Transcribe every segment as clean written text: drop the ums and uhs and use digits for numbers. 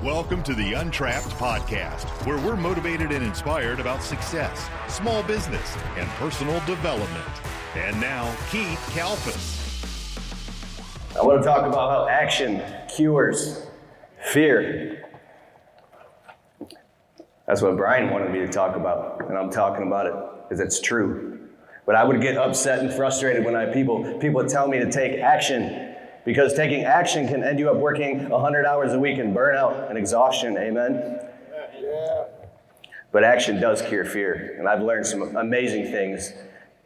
Welcome to the Untrapped Podcast, where we're motivated and inspired about success, small business, and personal development. And now, Keith Kalfas. I want to talk about how action cures fear. That's what Brian wanted me to talk about, and I'm talking about it because it's true. But I would get upset and frustrated when people would tell me to take action, because taking action can end you up working 100 hours a week in burnout and exhaustion, amen? Yeah. But action does cure fear, and I've learned some amazing things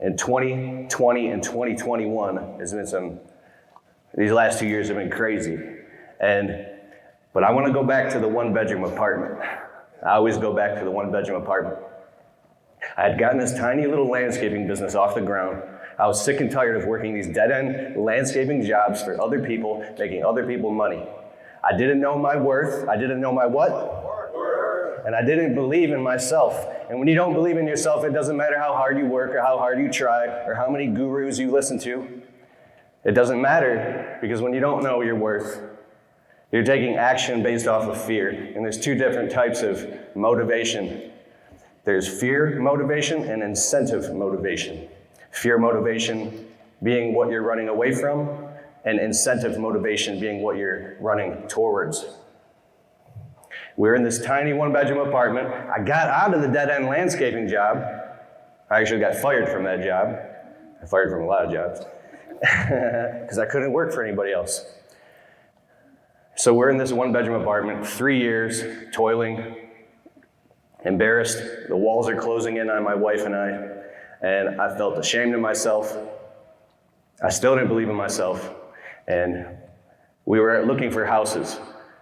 in 2020 and 2021. These last 2 years have been crazy. But I want to go back to the one-bedroom apartment. I always go back to the one-bedroom apartment. I had gotten this tiny little landscaping business off the ground. I was sick and tired of working these dead-end landscaping jobs for other people, making other people money. I didn't know my worth. I didn't know my what? Worth. And I didn't believe in myself. And when you don't believe in yourself, it doesn't matter how hard you work or how hard you try or how many gurus you listen to. It doesn't matter, because when you don't know your worth, you're taking action based off of fear. And there's two different types of motivation. There's fear motivation and incentive motivation. Fear motivation being what you're running away from, and incentive motivation being what you're running towards. We're in this tiny one-bedroom apartment. I got out of the dead-end landscaping job. I actually got fired from that job. I fired from a lot of jobs because I couldn't work for anybody else. So we're in this one-bedroom apartment, 3 years, toiling, embarrassed. The walls are closing in on my wife and I felt ashamed of myself. I still didn't believe in myself. And we were looking for houses.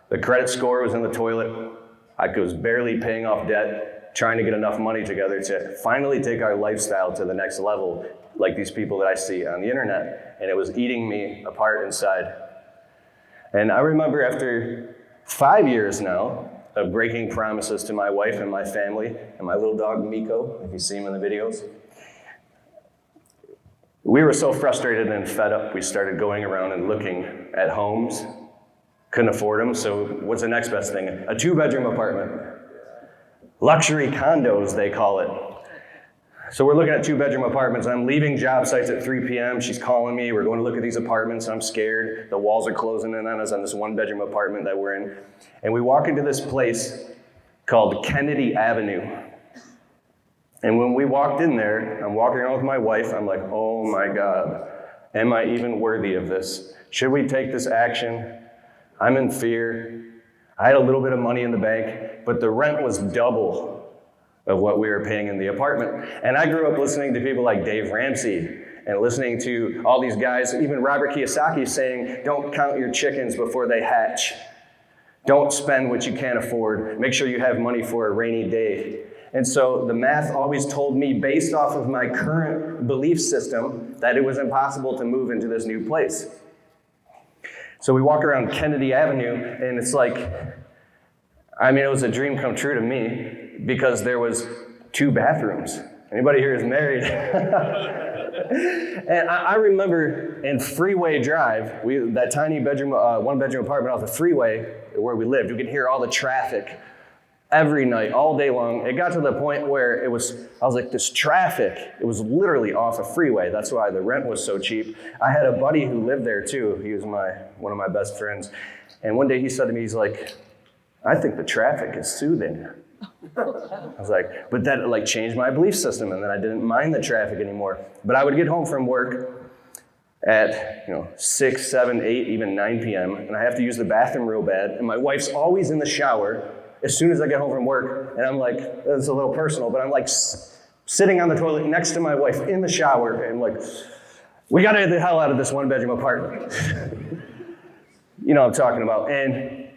The credit score was in the toilet. I was barely paying off debt, trying to get enough money together to finally take our lifestyle to the next level, like these people that I see on the internet. And it was eating me apart inside. And I remember after 5 years now of breaking promises to my wife and my family and my little dog Miko, if you see him in the videos, we were so frustrated and fed up, we started going around and looking at homes. Couldn't afford them, so what's the next best thing? A 2-bedroom apartment. Luxury condos, they call it. So we're looking at 2-bedroom apartments. I'm leaving job sites at 3 p.m. She's calling me. We're going to look at these apartments. I'm scared. The walls are closing in on us on this 1-bedroom apartment that we're in. And we walk into this place called Kennedy Avenue. And when we walked in there, I'm walking around with my wife. I'm like, oh my God, am I even worthy of this? Should we take this action? I'm in fear. I had a little bit of money in the bank, but the rent was double of what we were paying in the apartment. And I grew up listening to people like Dave Ramsey and listening to all these guys, even Robert Kiyosaki saying, don't count your chickens before they hatch. Don't spend what you can't afford. Make sure you have money for a rainy day. And so the math always told me, based off of my current belief system, that it was impossible to move into this new place. So we walk around Kennedy Avenue, and it's like, it was a dream come true to me, because there was 2 bathrooms. Anybody here is married? And I remember in Freeway Drive, that tiny bedroom, 1-bedroom apartment off the freeway where we lived, you could hear all the traffic every night, all day long. It got to the point where I was like, this traffic, it was literally off a freeway. That's why the rent was so cheap. I had a buddy who lived there too. He was one of my best friends. And one day he said to me, he's like, I think the traffic is soothing. I was like, but that changed my belief system, and then I didn't mind the traffic anymore. But I would get home from work at 6, 7, 8, even 9 p.m., and I have to use the bathroom real bad, and my wife's always in the shower as soon as I get home from work, and I'm like, it's a little personal, but I'm like sitting on the toilet next to my wife in the shower, and I'm like, we gotta get the hell out of this 1-bedroom apartment. You know what I'm talking about. And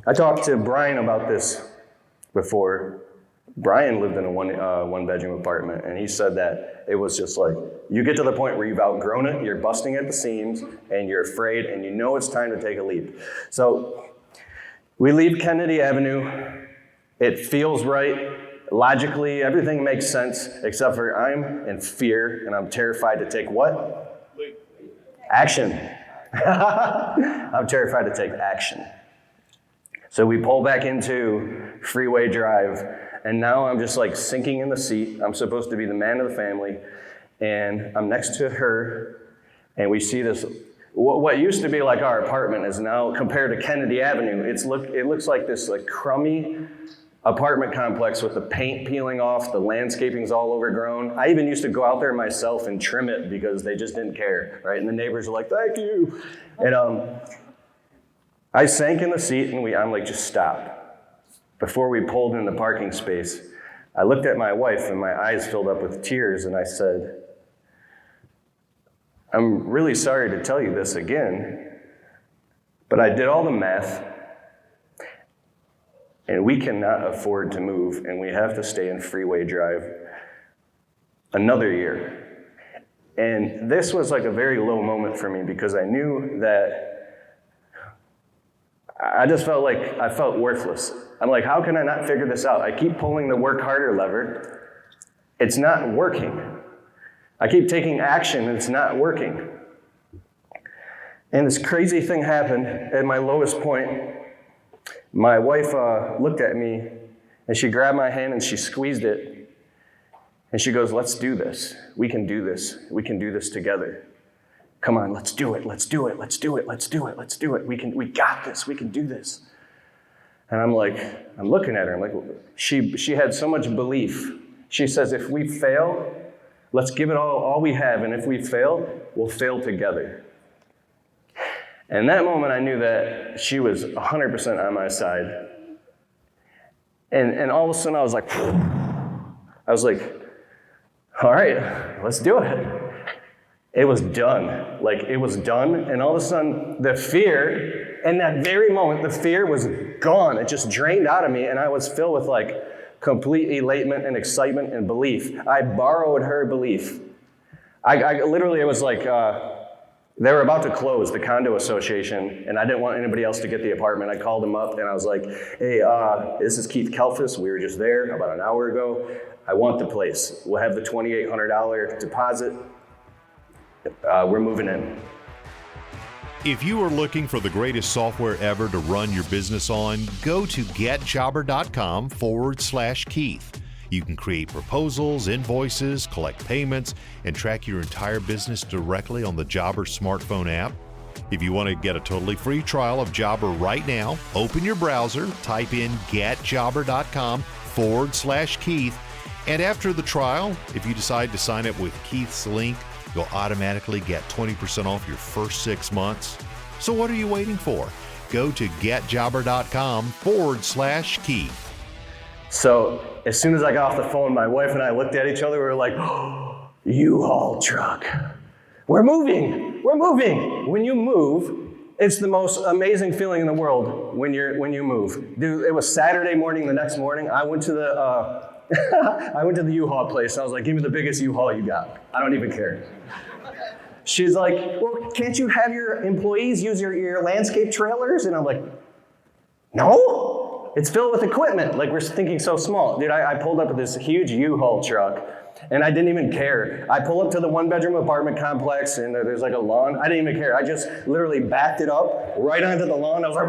I talked to Brian about this before. Brian lived in a one-bedroom apartment, and he said that it was just like, you get to the point where you've outgrown it, you're busting at the seams, and you're afraid, and you know it's time to take a leap. So we leave Kennedy Avenue. It feels right. Logically, everything makes sense, except for I'm in fear, and I'm terrified to take what? Action. I'm terrified to take action. So we pull back into Freeway Drive, and now I'm just like sinking in the seat. I'm supposed to be the man of the family, and I'm next to her, and we see this, what used to be like our apartment is now, compared to Kennedy Avenue, it looks like this like crummy apartment complex with the paint peeling off, the landscaping's all overgrown. I even used to go out there myself and trim it because they just didn't care, right? And the neighbors were like, thank you. And I sank in the seat, and I'm like, just stop. Before we pulled in the parking space, I looked at my wife, and my eyes filled up with tears, and I said, I'm really sorry to tell you this again, but I did all the math, and we cannot afford to move, and we have to stay in Freeway Drive another year. And this was like a very low moment for me because I knew that I just felt like I felt worthless. I'm like, how can I not figure this out? I keep pulling the work harder lever. It's not working. I keep taking action and it's not working. And this crazy thing happened at my lowest point. My wife looked at me and she grabbed my hand and she squeezed it. And she goes, let's do this. We can do this. We can do this together. Come on, let's do it. Let's do it. Let's do it. Let's do it. Let's do it. We got this. We can do this. And I'm looking at her. I'm like, she had so much belief. She says, if we fail, let's give it all we have. And if we fail, we'll fail together. And that moment, I knew that she was 100% on my side. And all of a sudden, I was like, all right, let's do it. It was done. Like, it was done. And all of a sudden, the fear, in that very moment, the fear was gone. It just drained out of me. And I was filled with like complete elatement and excitement and belief. I borrowed her belief. I literally, it was like, they were about to close the condo association, and I didn't want anybody else to get the apartment. I called them up, and I was like, hey, this is Keith Kalfas. We were just there about an hour ago. I want the place. We'll have the $2,800 deposit. We're moving in. If you are looking for the greatest software ever to run your business on, go to getjobber.com/Keith. You can create proposals, invoices, collect payments, and track your entire business directly on the Jobber smartphone app. If you want to get a totally free trial of Jobber right now, open your browser, type in getjobber.com/Keith, and after the trial, if you decide to sign up with Keith's link, you'll automatically get 20% off your first 6 months. So what are you waiting for? Go to getjobber.com/Keith. So as soon as I got off the phone, my wife and I looked at each other. We were like, oh, U-Haul truck. We're moving. We're moving. When you move, it's the most amazing feeling in the world when you move. Dude, it was Saturday morning. The next morning, I went to the U-Haul place. I was like, give me the biggest U-Haul you got. I don't even care. She's like, well, can't you have your employees use your landscape trailers? And I'm like, no. It's filled with equipment. Like, we're thinking so small. Dude, I pulled up with this huge U-Haul truck, and I didn't even care. I pull up to the one-bedroom apartment complex, and there's like a lawn. I didn't even care. I just literally backed it up right onto the lawn. I was like,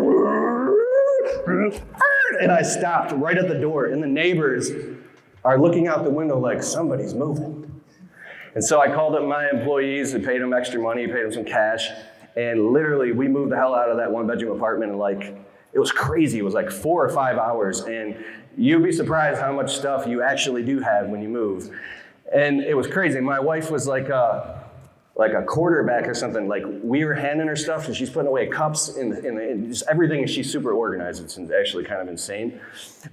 and I stopped right at the door, and the neighbors are looking out the window like, somebody's moving. And so I called up my employees and paid them extra money, paid them some cash, and literally we moved the hell out of that one-bedroom apartment in like, it was crazy. It was like 4 or 5 hours, and you'd be surprised how much stuff you actually do have when you move. And it was crazy. My wife was like a quarterback or something. Like, we were handing her stuff, and she's putting away cups and just everything. She's super organized. It's actually kind of insane.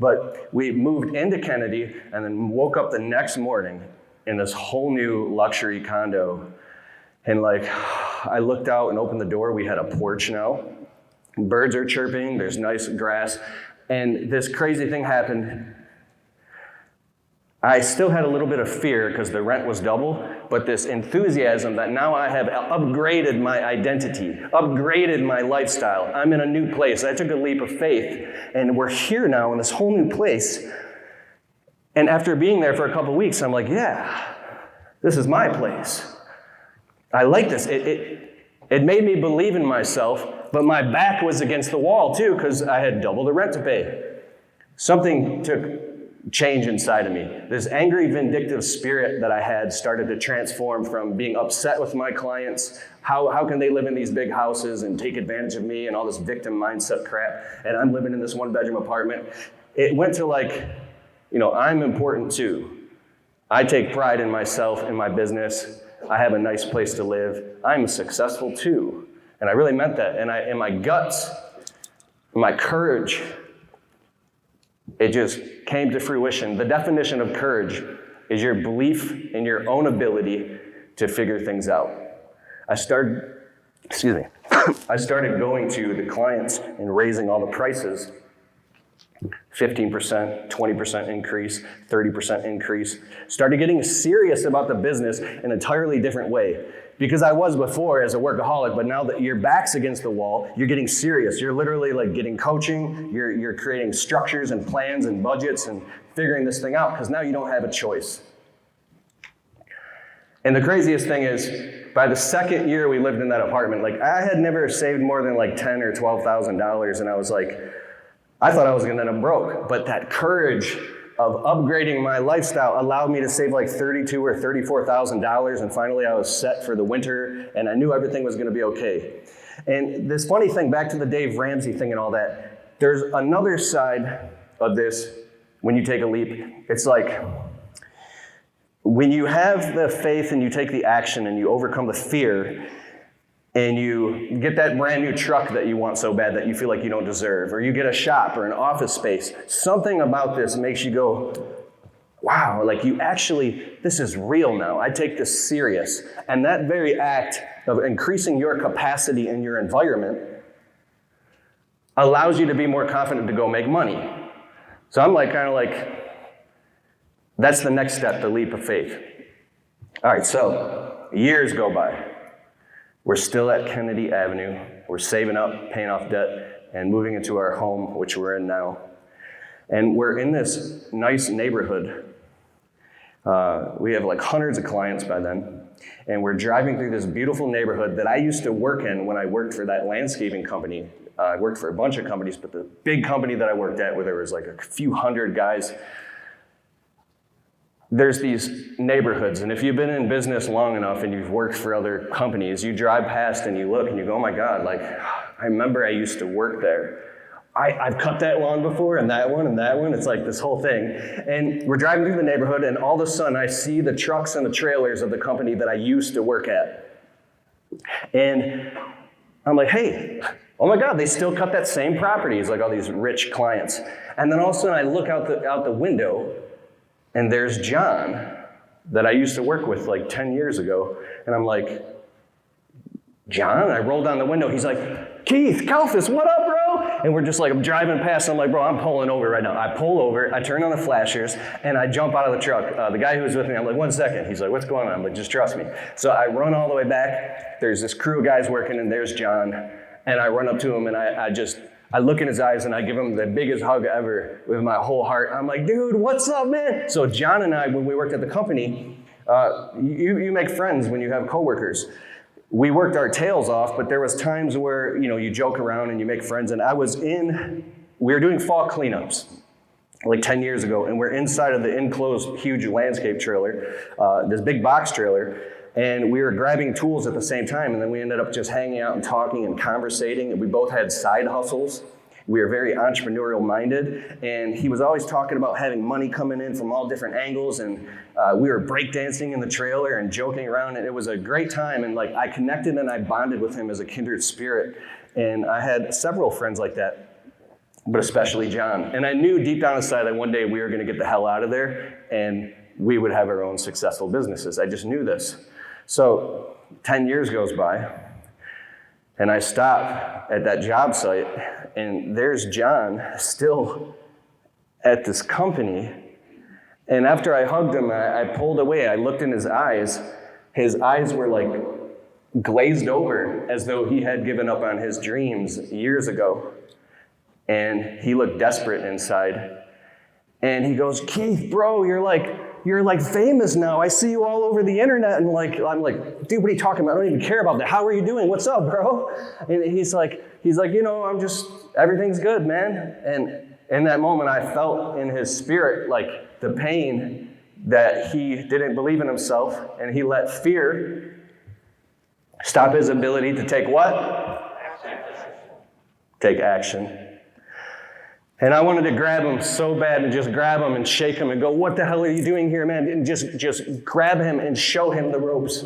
But we moved into Kennedy and then woke up the next morning in this whole new luxury condo. And like, I looked out and opened the door. We had a porch now. Birds are chirping, there's nice grass, and this crazy thing happened. I still had a little bit of fear because the rent was double, but this enthusiasm that now I have upgraded my identity, upgraded my lifestyle. I'm in a new place. I took a leap of faith, and we're here now in this whole new place. And after being there for a couple weeks, I'm like, yeah, this is my place. I like this. It made me believe in myself, but my back was against the wall too, because I had double the rent to pay. Something took change inside of me. This angry, vindictive spirit that I had started to transform from being upset with my clients. How can they live in these big houses and take advantage of me and all this victim mindset crap, and I'm living in this one-bedroom apartment. It went to like, I'm important too. I take pride in myself, in my business. I have a nice place to live. I'm successful too. And I really meant that. And in my guts, my courage, it just came to fruition. The definition of courage is your belief in your own ability to figure things out. I started going to the clients and raising all the prices. 15%, 20% increase, 30% increase. Started getting serious about the business in an entirely different way. Because I was before as a workaholic, but now that your back's against the wall, you're getting serious. You're literally like getting coaching, you're creating structures and plans and budgets and figuring this thing out, because now you don't have a choice. And the craziest thing is, by the second year we lived in that apartment, like I had never saved more than like $10,000 or $12,000, and I was like, I thought I was gonna end up broke, but that courage of upgrading my lifestyle allowed me to save like $32,000 or $34,000, and finally I was set for the winter, and I knew everything was gonna be okay. And this funny thing, back to the Dave Ramsey thing and all that, there's another side of this when you take a leap. It's like, when you have the faith and you take the action and you overcome the fear, and you get that brand new truck that you want so bad that you feel like you don't deserve, or you get a shop or an office space, something about this makes you go, wow, like this is real now. I take this serious. And that very act of increasing your capacity in your environment allows you to be more confident to go make money. So I'm that's the next step, the leap of faith. All right, so years go by. We're still at Kennedy Avenue. We're saving up, paying off debt, and moving into our home, which we're in now. And we're in this nice neighborhood. We have like hundreds of clients by then. And we're driving through this beautiful neighborhood that I used to work in when I worked for that landscaping company. I worked for a bunch of companies, but the big company that I worked at, where there was like a few hundred guys, there's these neighborhoods, and if you've been in business long enough and you've worked for other companies, you drive past and you look and you go, oh my God, like, I remember I used to work there. I've cut that lawn before, and that one, and that one. It's like this whole thing. And we're driving through the neighborhood, and all of a sudden I see the trucks and the trailers of the company that I used to work at. And I'm like, hey, oh my God, they still cut that same property. It's like all these rich clients. And then all of a sudden I look out the window, and there's John that I used to work with like 10 years ago. And I'm like, John? I roll down the window. He's like, Keith, Kalfas, what up, bro? And we're just like, I'm driving past. I'm like, bro, I'm pulling over right now. I pull over, I turn on the flashers, and I jump out of the truck. The guy who was with me, I'm like, 1 second. He's like, what's going on? I'm like, just trust me. So I run all the way back. There's this crew of guys working, and there's John. And I run up to him, and I look in his eyes, and I give him the biggest hug ever with my whole heart. I'm like, dude, what's up, man? So John and I, when we worked at the company, you make friends when you have coworkers. We worked our tails off, but there was times where, you joke around and you make friends. And we were doing fall cleanups like 10 years ago, and we're inside of the enclosed huge landscape trailer, this big box trailer. And we were grabbing tools at the same time, and then we ended up just hanging out and talking and conversating, and we both had side hustles. We were very entrepreneurial minded, and he was always talking about having money coming in from all different angles, and we were breakdancing in the trailer and joking around, and it was a great time, and I connected and I bonded with him as a kindred spirit, and I had several friends like that, but especially John. And I knew deep down inside that one day we were gonna get the hell out of there, and we would have our own successful businesses. I just knew this. So 10 years goes by, and I stop at that job site, and there's John still at this company. And after I hugged him, I pulled away. I looked in his eyes. His eyes were like glazed over, as though he had given up on his dreams years ago. And he looked desperate inside. And he goes, Keith, bro, you're like you're like famous now. I see you all over the internet. And I'm like, dude, what are you talking about? I don't even care about that. How are you doing? What's up, bro? And he's like, everything's good, man. And in that moment, I felt in his spirit, like the pain that he didn't believe in himself, and he let fear stop his ability to take what? Take action. And I wanted to grab him so bad and just grab him and shake him and go, what the hell are you doing here, man? And just grab him and show him the ropes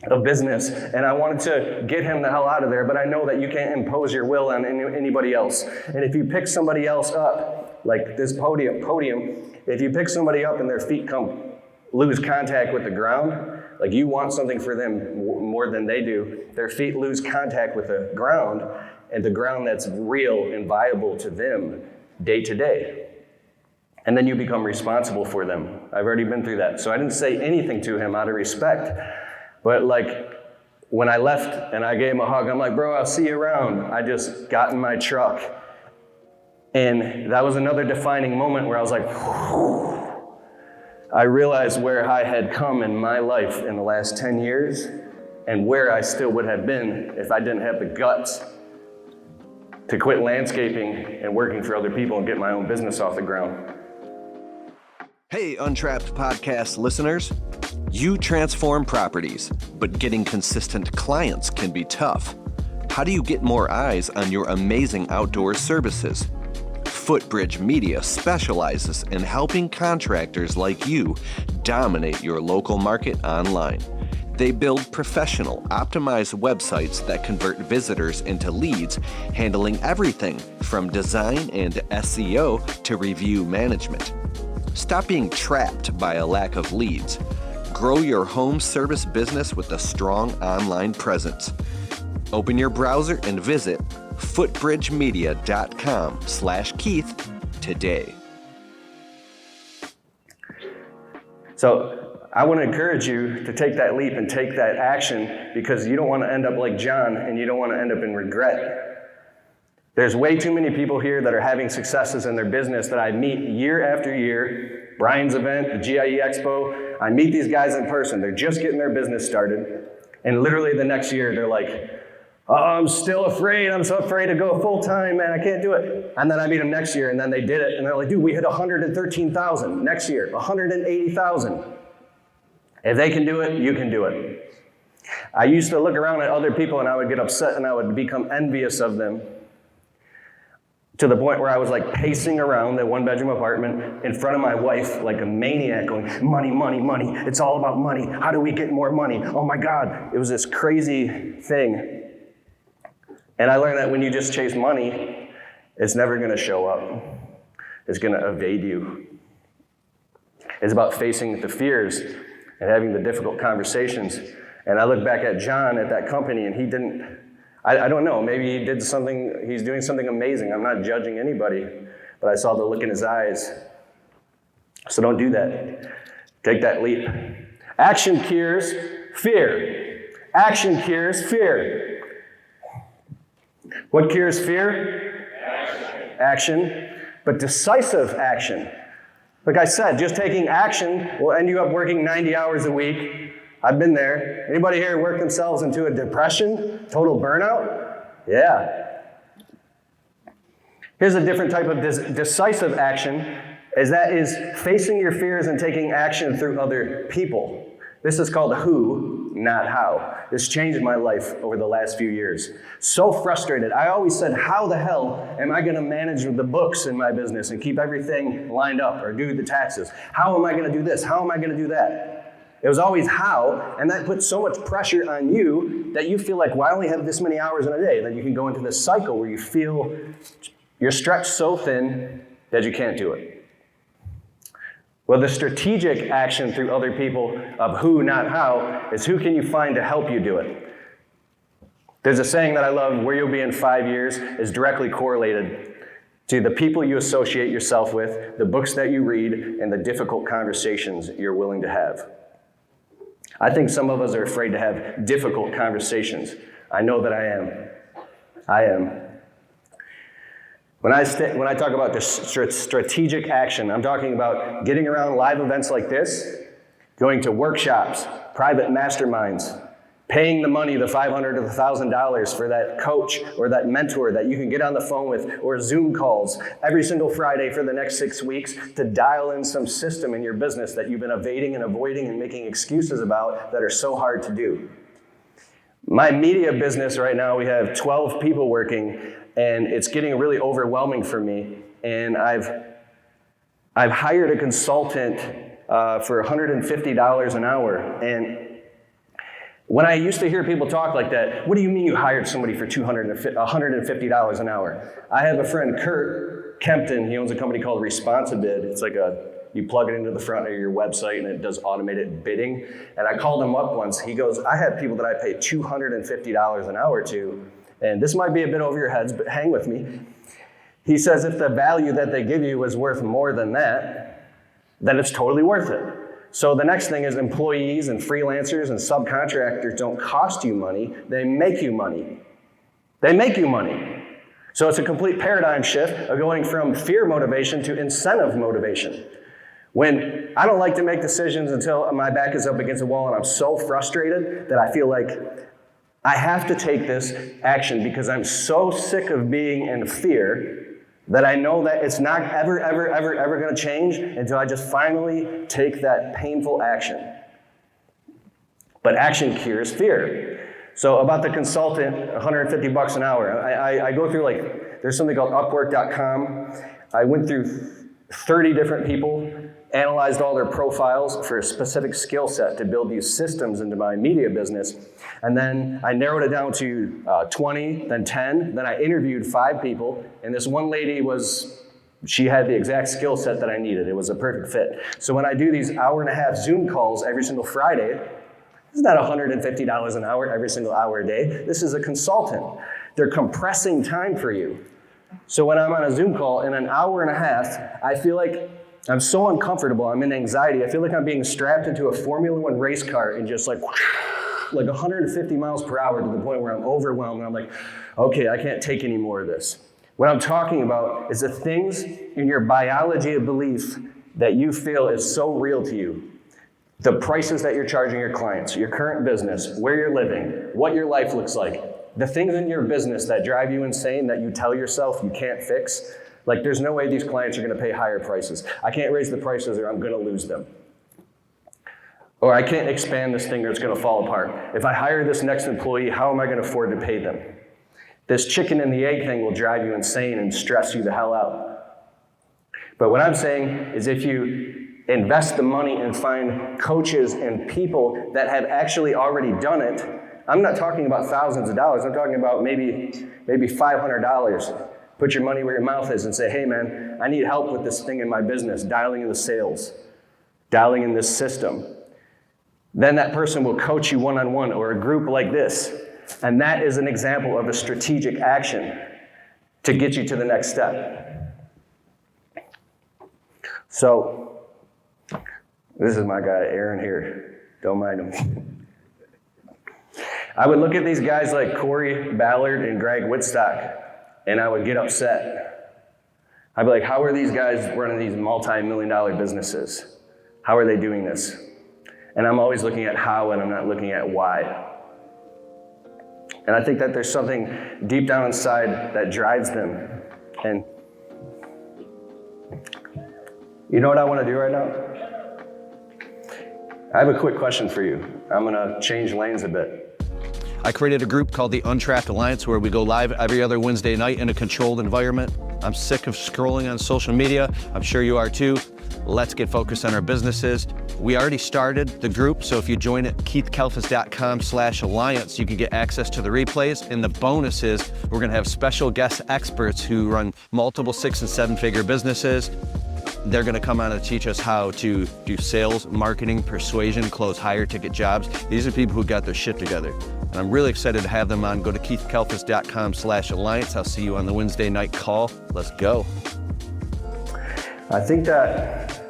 of business. And I wanted to get him the hell out of there, but I know that you can't impose your will on anybody else. And if you pick somebody else up, like this podium, if you pick somebody up and their feet lose contact with the ground, like you want something for them more than they do, their feet lose contact with the ground, and the ground that's real and viable to them day to day. And then you become responsible for them. I've already been through that. So I didn't say anything to him out of respect. But like when I left and I gave him a hug, I'm like, bro, I'll see you around. I just got in my truck. And that was another defining moment where I was like, whew. I realized where I had come in my life in the last 10 years and where I still would have been if I didn't have the guts to quit landscaping and working for other people and get my own business off the ground. Hey, Untrapped podcast listeners. You transform properties, but getting consistent clients can be tough. How do you get more eyes on your amazing outdoor services? Footbridge Media specializes in helping contractors like you dominate your local market online. They build professional, optimized websites that convert visitors into leads, handling everything from design and SEO to review management. Stop being trapped by a lack of leads. Grow your home service business with a strong online presence. Open your browser and visit footbridgemedia.com/Keith today. So I want to encourage you to take that leap and take that action, because you don't want to end up like John and you don't want to end up in regret. There's way too many people here that are having successes in their business that I meet year after year. Brian's event, the GIE Expo, I meet these guys in person. They're just getting their business started. And literally the next year, they're like, oh, I'm still afraid. I'm so afraid to go full time, man. I can't do it. And then I meet them next year, and then they did it. And they're like, dude, we hit 113,000. Next year, 180,000. If they can do it, you can do it. I used to look around at other people and I would get upset and I would become envious of them, to the point where I was like pacing around that one-bedroom apartment in front of my wife like a maniac going, money, money, money. It's all about money. How do we get more money? Oh my God. It was this crazy thing. And I learned that when you just chase money, it's never going to show up. It's going to evade you. It's about facing the fears and having the difficult conversations. And I look back at John at that company, and he didn't, I don't know, maybe he's doing something amazing. I'm not judging anybody, but I saw the look in his eyes. So don't do that. Take that leap. Action cures fear. Action cures fear. What cures fear? Action. But decisive action. Like I said, just taking action will end you up working 90 hours a week. I've been there. Anybody here work themselves into a depression, total burnout? Yeah. Here's a different type of decisive action, that is facing your fears and taking action through other people. This is called who, not how. This changed my life over the last few years. So frustrated. I always said, how the hell am I going to manage the books in my business and keep everything lined up or do the taxes? How am I going to do this? How am I going to do that? It was always how, and that puts so much pressure on you that you feel like, well, I only have this many hours in a day. Then you can go into this cycle where you feel you're stretched so thin that you can't do it. Well, the strategic action through other people of who, not how, is who can you find to help you do it? There's a saying that I love, where you'll be in 5 years is directly correlated to the people you associate yourself with, the books that you read, and the difficult conversations you're willing to have. I think some of us are afraid to have difficult conversations. I know that I am. When I talk about this strategic action, I'm talking about getting around live events like this, going to workshops, private masterminds, paying the money, the $500 to the $1,000 for that coach or that mentor that you can get on the phone with, or Zoom calls every single Friday for the next 6 weeks to dial in some system in your business that you've been evading and avoiding and making excuses about that are so hard to do. My media business right now, we have 12 people working, and it's getting really overwhelming for me. And I've hired a consultant for $150 an hour. And when I used to hear people talk like that, what do you mean you hired somebody for $150 an hour? I have a friend, Kurt Kempton. He owns a company called Responsibid. It's like you plug it into the front of your website and it does automated bidding. And I called him up once. He goes, I have people that I pay $250 an hour to, and this might be a bit over your heads, but hang with me. He says if the value that they give you is worth more than that, then it's totally worth it. So the next thing is employees and freelancers and subcontractors don't cost you money, they make you money. They make you money. So it's a complete paradigm shift of going from fear motivation to incentive motivation. When I don't like to make decisions until my back is up against the wall and I'm so frustrated that I feel like I have to take this action because I'm so sick of being in fear that I know that it's not ever going to change until I just finally take that painful action. But action cures fear. So about the consultant, $150 an hour. I go through there's something called Upwork.com. I went through 30 different people, analyzed all their profiles for a specific skill set to build these systems into my media business. And then I narrowed it down to 20, then 10. Then I interviewed 5 people. And this one lady she had the exact skill set that I needed. It was a perfect fit. So when I do these hour-and-a-half Zoom calls every single Friday, it's not $150 an hour every single hour a day. This is a consultant. They're compressing time for you. So when I'm on a Zoom call in an hour and a half, I feel like I'm so uncomfortable, I'm in anxiety. I feel like I'm being strapped into a Formula One race car and just like 150 miles per hour to the point where I'm overwhelmed and I'm like, okay, I can't take any more of this. What I'm talking about is the things in your biology of belief that you feel is so real to you. The prices that you're charging your clients, your current business, where you're living, what your life looks like. The things in your business that drive you insane that you tell yourself you can't fix. Like there's no way these clients are gonna pay higher prices. I can't raise the prices or I'm gonna lose them. Or I can't expand this thing or it's gonna fall apart. If I hire this next employee, how am I gonna afford to pay them? This chicken and the egg thing will drive you insane and stress you the hell out. But what I'm saying is if you invest the money and find coaches and people that have actually already done it, I'm not talking about thousands of dollars, I'm talking about maybe $500. Put your money where your mouth is and say, hey man, I need help with this thing in my business, dialing in the sales, dialing in this system. Then that person will coach you one-on-one or a group like this. And that is an example of a strategic action to get you to the next step. So, this is my guy, Aaron here. Don't mind him. I would look at these guys like Corey Ballard and Greg Whitstock, and I would get upset. I'd be like, how are these guys running these multi-million-dollar businesses? How are they doing this? And I'm always looking at how, and I'm not looking at why. And I think that there's something deep down inside that drives them. And you know what I want to do right now? I have a quick question for you. I'm going to change lanes a bit. I created a group called the Untrapped Alliance where we go live every other Wednesday night in a controlled environment. I'm sick of scrolling on social media. I'm sure you are too. Let's get focused on our businesses. We already started the group, so if you join at keithkalfas.com/alliance, you can get access to the replays. And the bonus is we're gonna have special guest experts who run multiple 6- and 7-figure businesses. They're gonna come on and teach us how to do sales, marketing, persuasion, close higher ticket jobs. These are people who got their shit together. And I'm really excited to have them on. Go to keithkalfas.com/alliance. I'll see you on the Wednesday night call. Let's go. I think that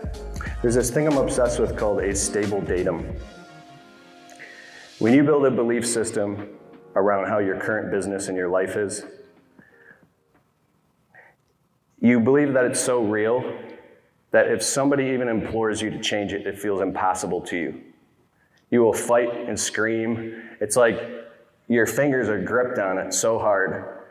there's this thing I'm obsessed with called a stable datum. When you build a belief system around how your current business and your life is, You believe that it's so real that if somebody even implores you to change it, it feels impossible to you. You will fight and scream. It's like your fingers are gripped on it so hard,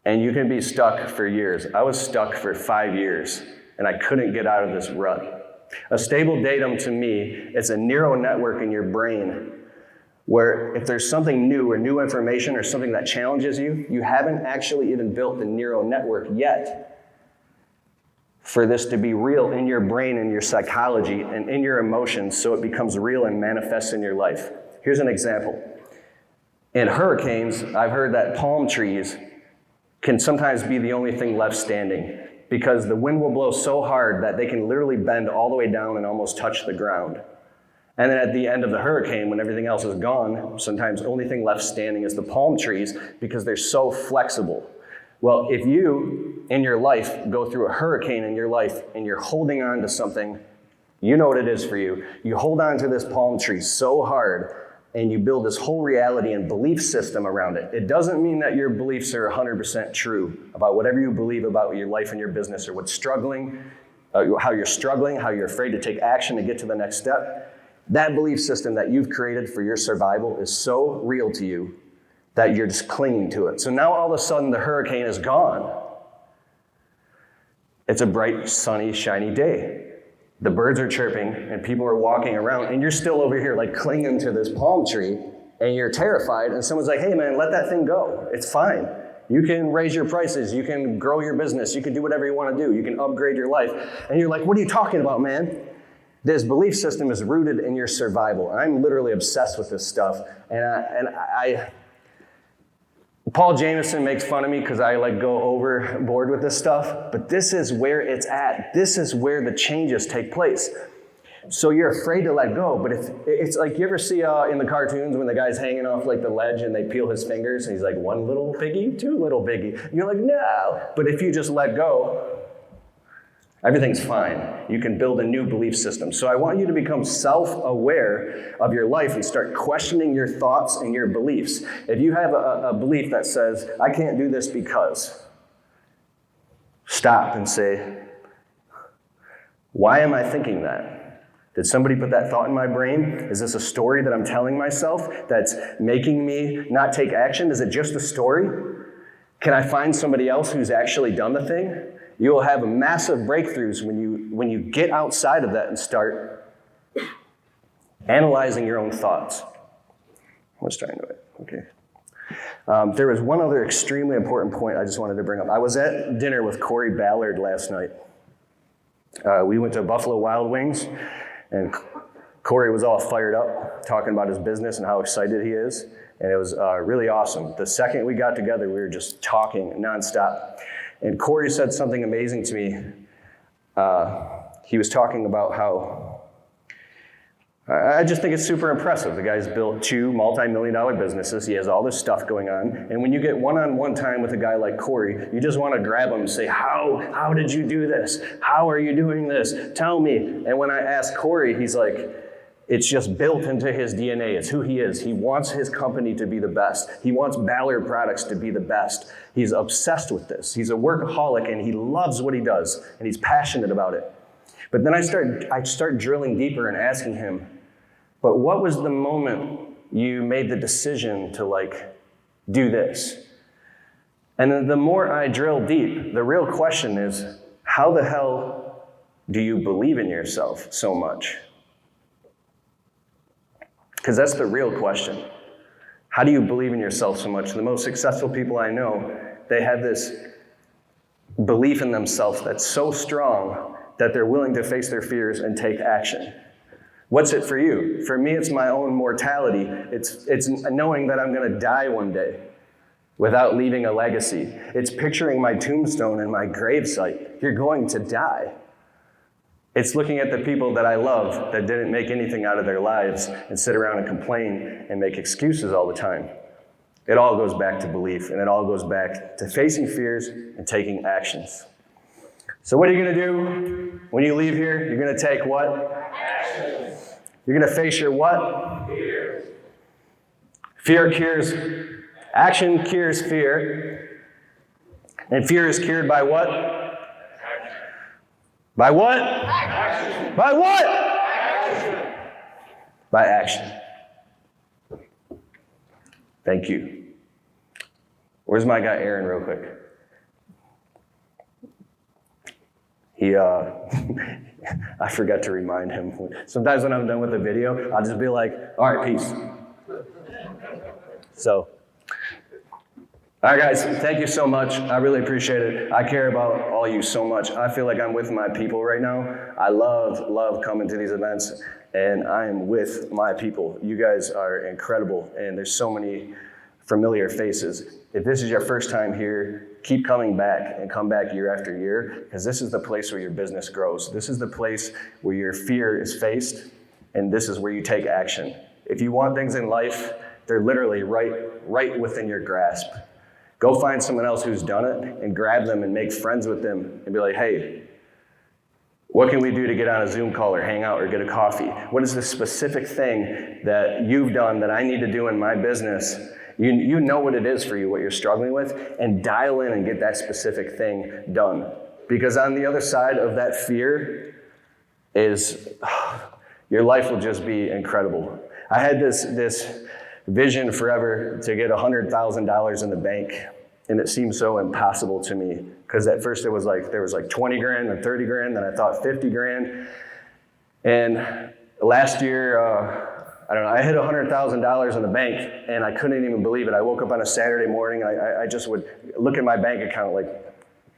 and you can be stuck for years. I was stuck for 5 years, and I couldn't get out of this rut. A stable datum to me is a neural network in your brain where if there's something new or new information or something that challenges you, you haven't actually even built the neural network yet for this to be real in your brain and your psychology and in your emotions so it becomes real and manifests in your life. Here's an example. In hurricanes, I've heard that palm trees can sometimes be the only thing left standing because the wind will blow so hard that they can literally bend all the way down and almost touch the ground. And then at the end of the hurricane, when everything else is gone, sometimes the only thing left standing is the palm trees because they're so flexible. Well, if you, in your life, go through a hurricane in your life and you're holding on to something, you know what it is for you. You hold on to this palm tree so hard and you build this whole reality and belief system around it. It doesn't mean that your beliefs are 100% true about whatever you believe about your life and your business or what's struggling, how you're struggling, how you're afraid to take action to get to the next step. That belief system that you've created for your survival is so real to you that you're just clinging to it. So now all of a sudden the hurricane is gone. It's a bright, sunny, shiny day. The birds are chirping and people are walking around and you're still over here like clinging to this palm tree and you're terrified and someone's like, hey man, let that thing go. It's fine. You can raise your prices. You can grow your business. You can do whatever you want to do. You can upgrade your life. And you're like, what are you talking about, man? This belief system is rooted in your survival. I'm literally obsessed with this stuff. And Paul Jameson makes fun of me because I go overboard with this stuff, but this is where it's at. This is where the changes take place. So you're afraid to let go, but if it's like, you ever see in the cartoons when the guy's hanging off the ledge and they peel his fingers and he's like, one little piggy, two little piggy. And you're like, no. But if you just let go, everything's fine. You can build a new belief system. So I want you to become self-aware of your life and start questioning your thoughts and your beliefs. If you have a belief that says, I can't do this because, stop and say, why am I thinking that? Did somebody put that thought in my brain? Is this a story that I'm telling myself that's making me not take action? Is it just a story? Can I find somebody else who's actually done the thing? You will have massive breakthroughs when you get outside of that and start analyzing your own thoughts. Let's try and do it. Okay. There was one other extremely important point I just wanted to bring up. I was at dinner with Corey Ballard last night. We went to Buffalo Wild Wings, and Corey was all fired up, talking about his business and how excited he is, and it was really awesome. The second we got together, we were just talking nonstop. And Corey said something amazing to me. He was talking about how, I just think it's super impressive. The guy's built 2 multi-million-dollar businesses. He has all this stuff going on. And when you get one-on-one time with a guy like Corey, you just want to grab him and say, how did you do this? How are you doing this? Tell me. And when I asked Corey, he's like, it's just built into his DNA. It's who he is. He wants his company to be the best. He wants Ballard products to be the best. He's obsessed with this. He's a workaholic and he loves what he does and he's passionate about it. But then I start drilling deeper and asking him, but what was the moment you made the decision to do this? And then the more I drill deep, the real question is, how the hell do you believe in yourself so much? Because that's the real question. How do you believe in yourself so much? The most successful people I know, they have this belief in themselves that's so strong that they're willing to face their fears and take action. What's it for you? For me, it's my own mortality. It's knowing that I'm going to die one day without leaving a legacy. It's picturing my tombstone and my gravesite. You're going to die. It's looking at the people that I love that didn't make anything out of their lives and sit around and complain and make excuses all the time. It all goes back to belief, and it all goes back to facing fears and taking actions. So what are you going to do when you leave here? You're going to take what? Action. You're going to face your what? Fear. Fear cures. Action cures fear. And fear is cured by what? By what? Action. By what? Action. By action. Thank you. Where's my guy Aaron real quick? I forgot to remind him. Sometimes when I'm done with the video, I'll just be like, all right, peace. So, all right, guys, thank you so much. I really appreciate it. I care about all you so much. I feel like I'm with my people right now. I love coming to these events, and I am with my people. You guys are incredible, and there's so many familiar faces. If this is your first time here, keep coming back and come back year after year, because this is the place where your business grows. This is the place where your fear is faced, and this is where you take action. If you want things in life, they're literally right within your grasp. Go find someone else who's done it and grab them and make friends with them and be like, hey, what can we do to get on a Zoom call or hang out or get a coffee? What is the specific thing that you've done that I need to do in my business? You know what it is for you, what you're struggling with, and dial in and get that specific thing done. Because on the other side of that fear is, your life will just be incredible. I had this vision forever to get $100,000 in the bank, and it seemed so impossible to me. Because at first there was like 20 grand and 30 grand, then I thought 50 grand. And last year, I hit $100,000 in the bank, and I couldn't even believe it. I woke up on a Saturday morning, and I just would look at my bank account like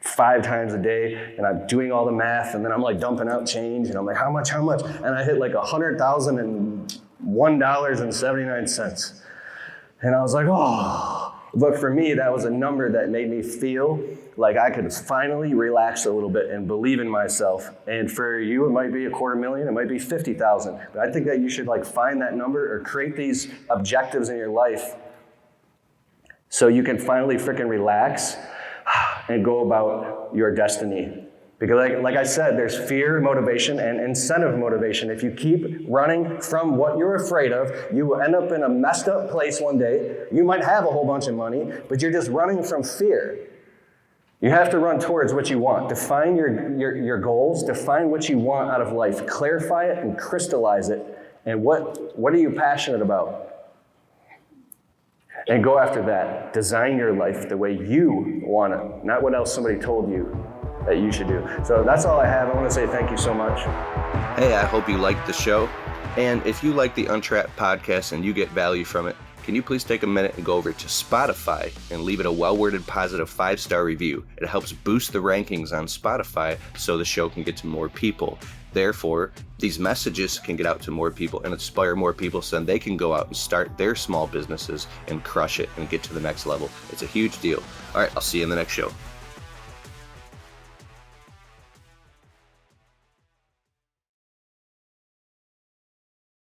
5 times a day, and I'm doing all the math, and then I'm like dumping out change, and I'm like, how much? And I hit like $100,001.79. And I was like, oh. But for me, that was a number that made me feel like I could finally relax a little bit and believe in myself. And for you, it might be $250,000, it might be $50,000. But I think that you should find that number or create these objectives in your life so you can finally freaking relax and go about your destiny. Because like I said, there's fear motivation and incentive motivation. If you keep running from what you're afraid of, you will end up in a messed up place one day. You might have a whole bunch of money, but you're just running from fear. You have to run towards what you want. Define your goals. Define what you want out of life. Clarify it and crystallize it. And what are you passionate about? And go after that. Design your life the way you want it, not what else somebody told you that you should do. So that's all I have. I want to say thank you so much. Hey, I hope you liked the show. And if you like the Untrapped podcast and you get value from it, can you please take a minute and go over to Spotify and leave it a well-worded positive 5-star review? It helps boost the rankings on Spotify so the show can get to more people. Therefore, these messages can get out to more people and inspire more people so then they can go out and start their small businesses and crush it and get to the next level. It's a huge deal. All right, I'll see you in the next show.